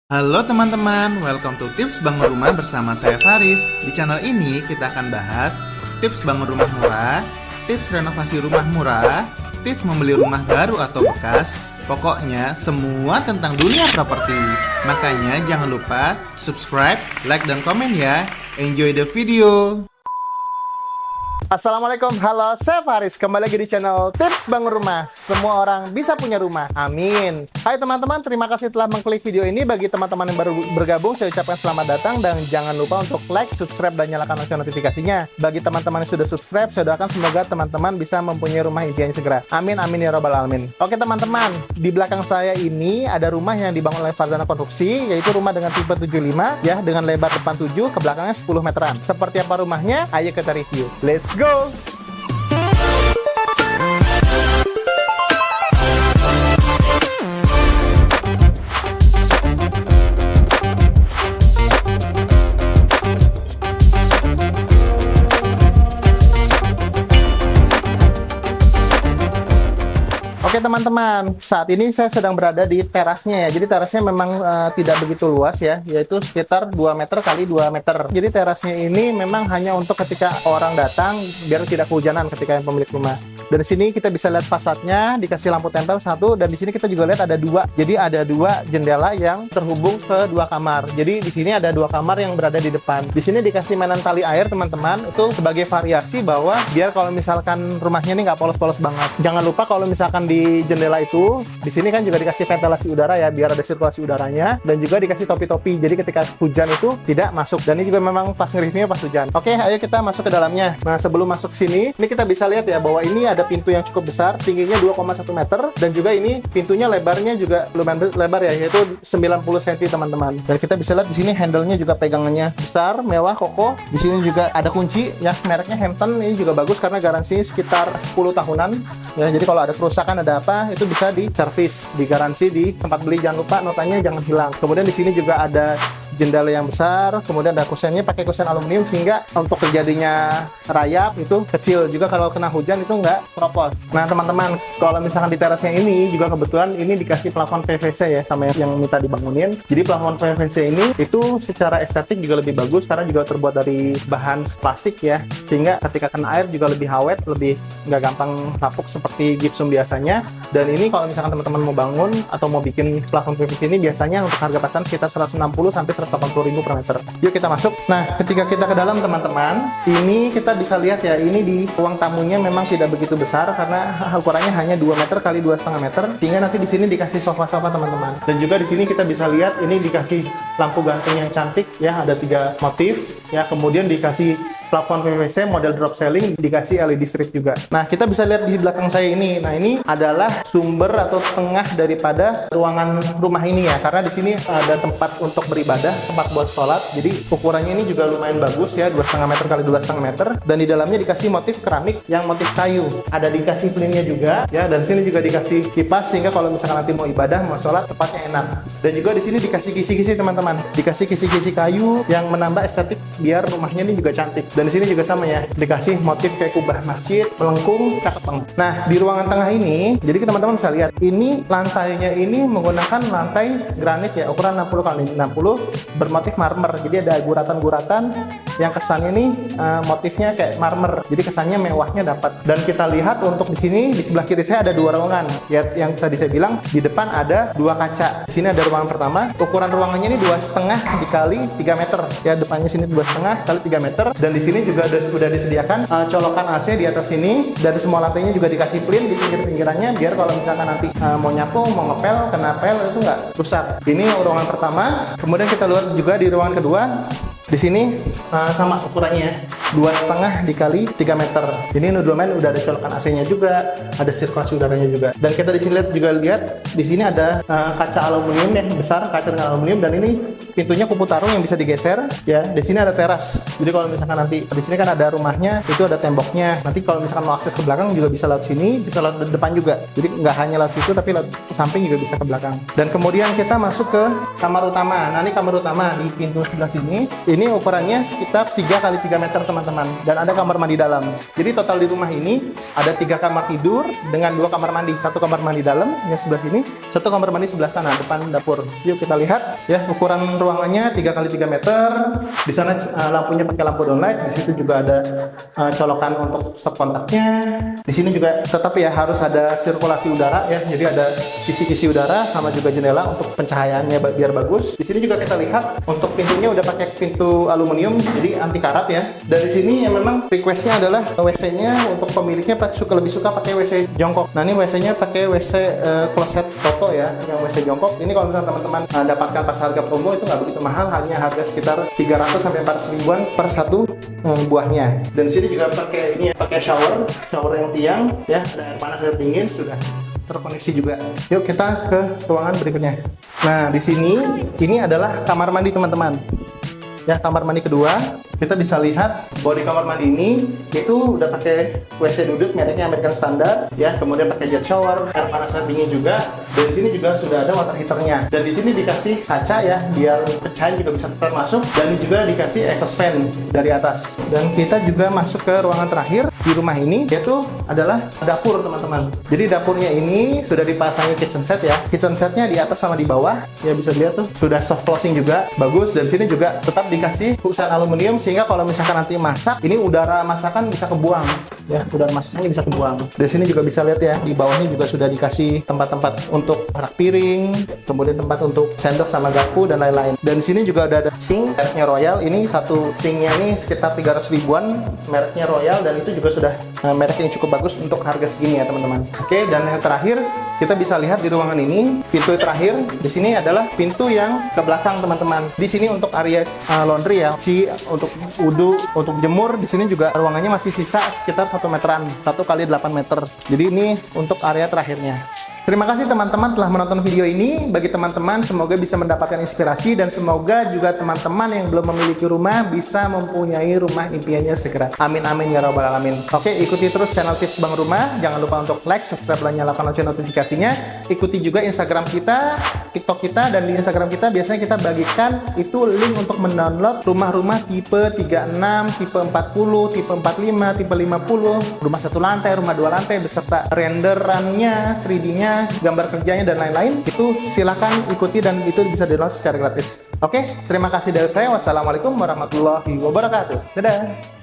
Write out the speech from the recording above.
Halo teman-teman, welcome to Tips Bangun Rumah bersama saya Faris. Di channel ini kita akan bahas tips bangun rumah murah, tips renovasi rumah murah, tips membeli rumah baru atau bekas, pokoknya semua tentang dunia properti. Makanya jangan lupa subscribe, like, dan komen ya. Enjoy the video! Assalamualaikum, halo, saya Faris. Kembali lagi di channel Tips Bangun Rumah. Semua orang bisa punya rumah, amin. Hai teman-teman, terima kasih telah mengklik video ini. Bagi teman-teman yang baru bergabung, saya ucapkan selamat datang. Dan jangan lupa untuk like, subscribe, dan nyalakan lonceng notifikasinya. Bagi teman-teman yang sudah subscribe, saya doakan semoga teman-teman bisa mempunyai rumah impian segera. Amin, amin ya robbal alamin. Oke teman-teman, di belakang saya ini ada rumah yang dibangun oleh Farzana Konstruksi, yaitu rumah dengan tipe 75, ya, dengan lebar depan 7, ke belakangnya 10 meteran. Seperti apa rumahnya? Ayo kita review. Let's go! Oke teman-teman, saat ini saya sedang berada di terasnya ya. Jadi terasnya memang tidak begitu luas ya, yaitu sekitar 2 meter kali 2 meter. Jadi terasnya ini memang hanya untuk ketika orang datang biar tidak kehujanan ketika yang pemilik rumah. Dan di sini kita bisa lihat fasadnya, dikasih lampu tempel satu, dan di sini kita juga lihat ada dua. Jadi ada dua jendela yang terhubung ke dua kamar. Jadi di sini ada dua kamar yang berada di depan. Di sini dikasih mainan tali air teman-teman, itu sebagai variasi bahwa biar kalau misalkan rumahnya ini nggak polos-polos banget. Jangan lupa kalau misalkan di jendela itu, di sini kan juga dikasih ventilasi udara ya, biar ada sirkulasi udaranya, dan juga dikasih topi-topi. Jadi ketika hujan itu tidak masuk. Dan ini juga memang pas nge-reviewnya pas hujan. Oke, ayo kita masuk ke dalamnya. Nah, sebelum masuk sini, ini kita bisa lihat ya bahwa ini ada pintu yang cukup besar, tingginya 2,1 meter, dan juga ini pintunya lebarnya juga lumayan lebar ya, yaitu 90 cm teman-teman. Dan kita bisa lihat di sini handle-nya juga pegangannya besar, mewah, kokoh. Di sini juga ada kunci ya, mereknya Hampton. Ini juga bagus karena garansinya sekitar 10 tahunan ya. Jadi kalau ada kerusakan, ada apa, itu bisa di-servis, digaransi di tempat beli. Jangan lupa notanya jangan hilang. Kemudian di sini juga ada jendela yang besar, kemudian ada kusennya pakai kusen aluminium sehingga untuk terjadinya rayap itu kecil, juga kalau kena hujan itu nggak keropos. Nah teman-teman, kalau misalkan di terasnya ini juga kebetulan ini dikasih plafon PVC ya sama yang minta dibangunin. Jadi plafon PVC ini itu secara estetik juga lebih bagus karena juga terbuat dari bahan plastik ya, sehingga ketika kena air juga lebih awet, lebih nggak gampang lapuk seperti gipsum biasanya. Dan ini kalau misalkan teman-teman mau bangun atau mau bikin plafon PVC ini biasanya untuk harga pasaran sekitar 160 sampai 180.000 per meter. Yuk kita masuk. Nah, ketika kita ke dalam teman-teman, ini kita bisa lihat ya, ini di ruang tamunya memang tidak begitu besar karena ukurannya hanya 2 meter kali 2,5 meter. Sehingga nanti di sini dikasih sofa-sofa teman-teman. Dan juga di sini kita bisa lihat ini dikasih lampu gantung yang cantik ya, ada 3 motif ya. Kemudian dikasih plafon PVC model drop ceiling, dikasih LED strip juga. Nah, kita bisa lihat di belakang saya ini. Nah, ini adalah sumber atau tengah daripada ruangan rumah ini ya, karena di sini ada tempat untuk beribadah, tempat buat sholat. Jadi ukurannya ini juga lumayan bagus ya, 2,5 meter kali 2,5 meter. Dan di dalamnya dikasih motif keramik yang motif kayu. Ada dikasih plinnya juga ya, dan sini juga dikasih kipas sehingga kalau misalkan nanti mau ibadah, mau sholat, tempatnya enak. Dan juga di sini dikasih kisi-kisi teman-teman. Dikasih kisi-kisi kayu yang menambah estetik biar rumahnya ini juga cantik. Dan di sini juga sama ya, dikasih motif kayak kubah masjid, melengkung, cakep banget. Nah, di ruangan tengah ini, jadi teman-teman bisa lihat, ini lantainya ini menggunakan lantai granit ya, ukuran 60 kali 60 bermotif marmer. Jadi ada guratan-guratan yang kesannya nih motifnya kayak marmer. Jadi kesannya mewahnya dapat. Dan kita lihat untuk di sini di sebelah kiri saya ada 2 ruangan. Ya, yang tadi saya bilang di depan ada 2 kaca. Di sini ada ruangan pertama. Ukuran ruangannya ini 2,5 dikali 3 meter. Ya, depannya sini 2,5 kali 3 meter. Dan di sini juga sudah disediakan colokan AC di atas sini, dan semua lantainya juga dikasih plin di pinggir-pinggirannya biar kalau misalkan nanti mau nyapu, mau ngepel, kena pel itu nggak rusak. Ini ruangan pertama. Kemudian kita lihat juga di ruangan kedua. Di sini sama ukurannya 2,5 dikali 3 meter. Ini domain udah ada colokan AC-nya juga, ada sirkulasi udaranya juga. Dan kita di sini lihat di sini ada kaca aluminium yang besar, kaca dengan aluminium, dan ini pintunya kupu tarung yang bisa digeser ya. Di sini ada teras. Jadi kalau misalkan nanti di sini kan ada rumahnya, itu ada temboknya. Nanti kalau misalkan mau akses ke belakang juga bisa lewat sini, bisa lewat depan juga. Jadi nggak hanya lewat situ tapi lewat samping juga bisa ke belakang. Dan kemudian kita masuk ke kamar utama. Nah, ini kamar utama di pintu sebelah sini. Ini ukurannya sekitar 3 kali 3 meter teman. teman-teman, dan ada kamar mandi dalam. Jadi total di rumah ini ada 3 kamar tidur dengan 2 kamar mandi, 1 kamar mandi dalam yang sebelah sini, 1 kamar mandi sebelah sana depan dapur. Yuk kita lihat ya, ukuran ruangannya 3 kali 3 meter. Di sana lampunya pakai lampu downlight. Di situ juga ada colokan untuk stop kontaknya. Di sini juga tetap ya harus ada sirkulasi udara ya. Jadi ada kisi-kisi udara sama juga jendela untuk pencahayaannya biar bagus. Di sini juga kita lihat untuk pintunya udah pakai pintu aluminium jadi anti karat ya. Dari sini yang memang requestnya adalah WC-nya untuk pemiliknya lebih suka pakai WC jongkok. Nah ini WC-nya pakai WC kloset Toto ya, yang WC jongkok. Ini kalau misalnya teman-teman dapatkan pas harga promo itu nggak begitu mahal, hanya harga sekitar 300 sampai 400 ribuan per satu buahnya. Dan di sini juga pakai ini ya, pakai shower yang tiang ya, ada air panas air dingin sudah terkoneksi juga. Yuk kita ke ruangan berikutnya. Nah di sini ini adalah kamar mandi teman-teman. Ya, kamar mandi kedua, kita bisa lihat bahwa di kamar mandi ini itu udah pakai WC duduk mereknya American Standard ya, kemudian pakai jet shower, air panas air dingin juga, dan di sini juga sudah ada water heaternya. Dan di sini dikasih kaca ya, biar pecahan juga bisa tetap masuk, dan ini juga dikasih exhaust fan dari atas. Dan kita juga masuk ke ruangan terakhir di rumah ini, yaitu adalah dapur teman-teman. Jadi dapurnya ini sudah dipasangi kitchen set ya, kitchen setnya di atas sama di bawah ya, bisa dilihat tuh sudah soft closing juga bagus. Dan sini juga tetap dikasih urusan aluminium sehingga kalau misalkan nanti masak ini udara masakan bisa kebuang ya, udara masakannya bisa kebuang. Dari sini juga bisa lihat ya, di bawahnya juga sudah dikasih tempat-tempat untuk rak piring, kemudian tempat untuk sendok sama garpu dan lain-lain. Dan di sini juga ada sink mereknya Royal. Ini satu sinknya ini sekitar 300 ribuan mereknya Royal, dan itu juga sudah merek yang cukup bagus untuk harga segini ya teman-teman. Oke, dan yang terakhir kita bisa lihat di ruangan ini pintu terakhir di sini adalah pintu yang ke belakang teman-teman. Di sini untuk area laundry ya, untuk wudhu, untuk jemur. Di sini juga ruangannya masih sisa sekitar 1 meteran, 1 kali 8 meter. Jadi ini untuk area terakhirnya. Terima kasih teman-teman telah menonton video ini. Bagi teman-teman semoga bisa mendapatkan inspirasi, dan semoga juga teman-teman yang belum memiliki rumah bisa mempunyai rumah impiannya segera. Amin amin ya rabbal alamin. Oke, ikuti terus channel Tips Bang Rumah. Jangan lupa untuk like, subscribe, dan nyalakan lonceng notifikasinya. Ikuti juga Instagram kita, TikTok kita, dan di Instagram kita biasanya kita bagikan itu link untuk mendownload rumah-rumah tipe 36, tipe 40, tipe 45, tipe 50, rumah 1 lantai, rumah 2 lantai beserta renderannya, 3D-nya, gambar kerjanya, dan lain-lain. Itu silakan ikuti dan itu bisa di-download secara gratis. Oke, terima kasih dari saya. Wassalamualaikum warahmatullahi wabarakatuh. Dadah.